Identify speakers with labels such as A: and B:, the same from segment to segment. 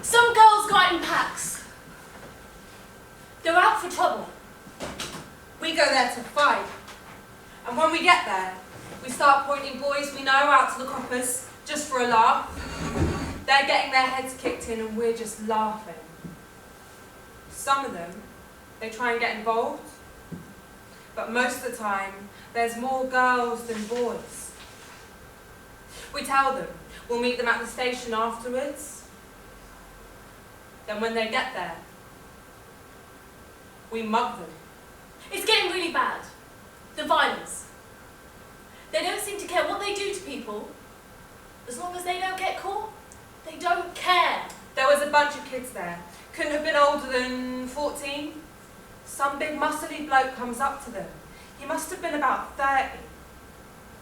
A: Some girls go out in packs. They're out for trouble.
B: We go there to fight. And when we get there, we start pointing boys we know out to the coppers, just for a laugh. They're getting their heads kicked in and we're just laughing. Some of them, they try and get involved. But most of the time, there's more girls than boys. We tell them we'll meet them at the station afterwards. Then when they get there, we mug them.
A: It's getting really bad. The violence. They don't seem to care what they do to people. As long as they don't get caught, they don't care.
B: There was a bunch of kids there. Couldn't have been older than 14. Some big muscly bloke comes up to them. He must have been about 30.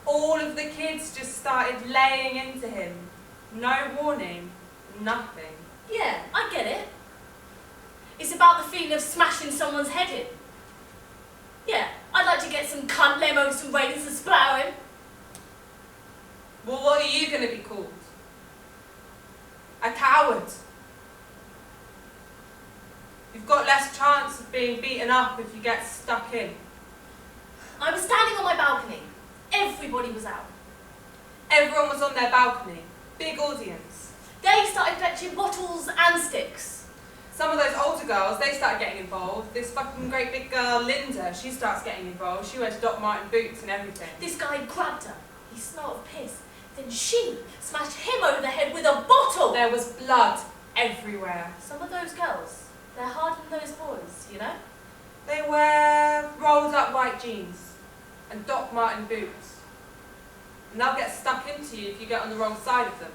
B: All of the kids just started laying into him. No warning, nothing.
A: Yeah, I get it. It's about the feeling of smashing someone's head in. Yeah, I'd like to get some cunt lemos and raiders and splow him.
B: Well, what are you going to be called? A coward. You've got less chance of being beaten up if you get stuck in.
A: I was standing on my balcony. Everybody was out.
B: Everyone was on their balcony. Big audience.
A: They started fetching bottles and sticks.
B: Some of those older girls, they started getting involved. This fucking great big girl, Linda, she starts getting involved. She wears Doc Marten boots and everything.
A: This guy grabbed her. He smelled of piss. Then she smashed him over the head with a bottle.
B: There was blood everywhere.
A: Some of those girls, they're harder than those boys, you know?
B: They wear rolled up white jeans and Doc Marten boots. And they'll get stuck into you if you get on the wrong side of them.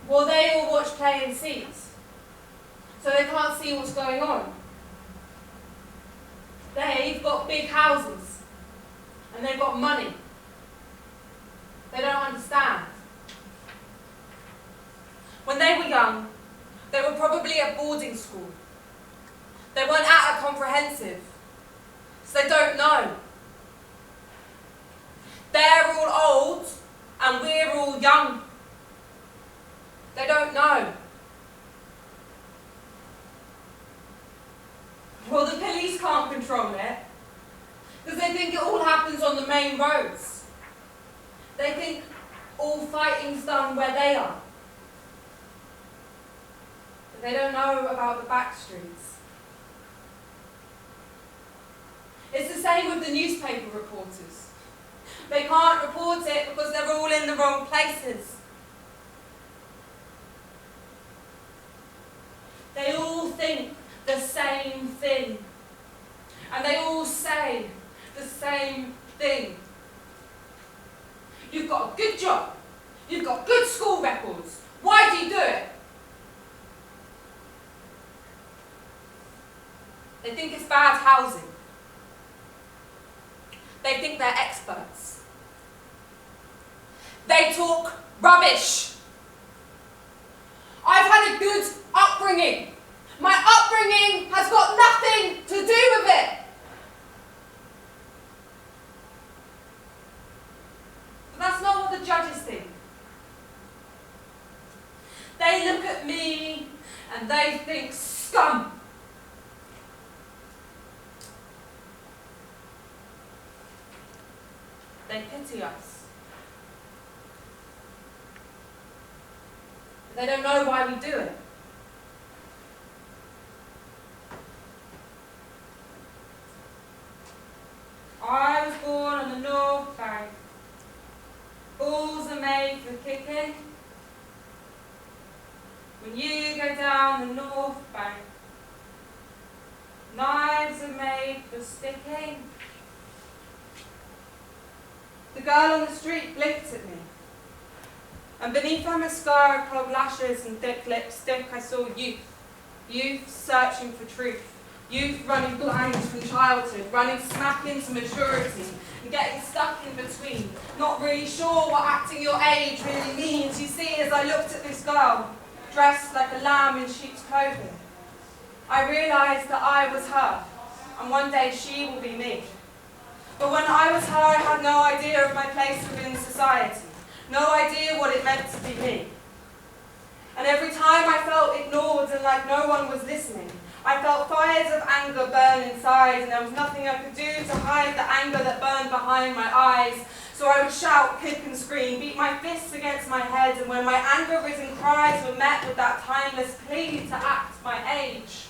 B: Well, they all watch play in seats, so they can't see what's going on. They've got big houses, and they've got money. They don't understand. When they were young, they were probably at boarding school. They weren't at a comprehensive, so they don't know. They're all old, and we're all young. They don't know. Well, the police can't control it, because they think it all happens on the main roads. They think all fighting's done where they are. But they don't know about the back streets. It's the same with the newspaper reporters. They can't report it because they're all in the wrong places. They all think the same thing. And they all say the same thing. You've got a good job. You've got good school records. Why do you do it? They think it's bad housing. They think they're experts. They talk rubbish. I've had a good upbringing. My upbringing has got nothing to do with it. But that's not what the judges think. They look at me and they think scum. They pity us. They don't know why we do it. I was born on the North Bank. Balls are made for kicking. When you go down the North Bank, knives are made for sticking. The girl on the street blinked at me. And beneath her mascara-clogged lashes and thick lipstick, I saw youth. Youth searching for truth. Youth running blind from childhood, running smack into maturity, and getting stuck in between, not really sure what acting your age really means. You see, as I looked at this girl, dressed like a lamb in sheep's clothing, I realised that I was her, and one day she will be me. But when I was her, I had no idea of my place within society, no idea what it meant to be me. And every time I felt ignored and like no one was listening, I felt fires of anger burn inside, and there was nothing I could do to hide the anger that burned behind my eyes. So I would shout, kick and scream, beat my fists against my head, and when my anger-risen cries were met with that timeless plea to act my age,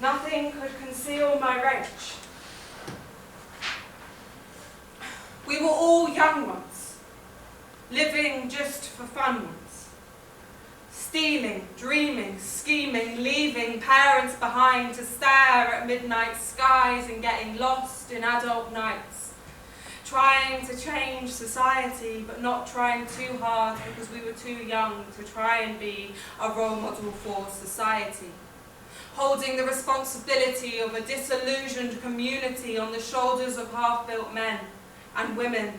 B: nothing could conceal my rage. We were all young once, living just for fun once. Stealing, dreaming, scheming, leaving parents behind to stare at midnight skies and getting lost in adult nights. Trying to change society, but not trying too hard because we were too young to try and be a role model for society. Holding the responsibility of a disillusioned community on the shoulders of half-built men and women,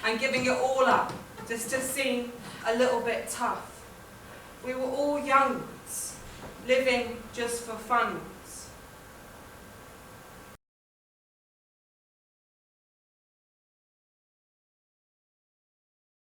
B: and giving it all up just to seem a little bit tough. We were all young ones, living just for fun.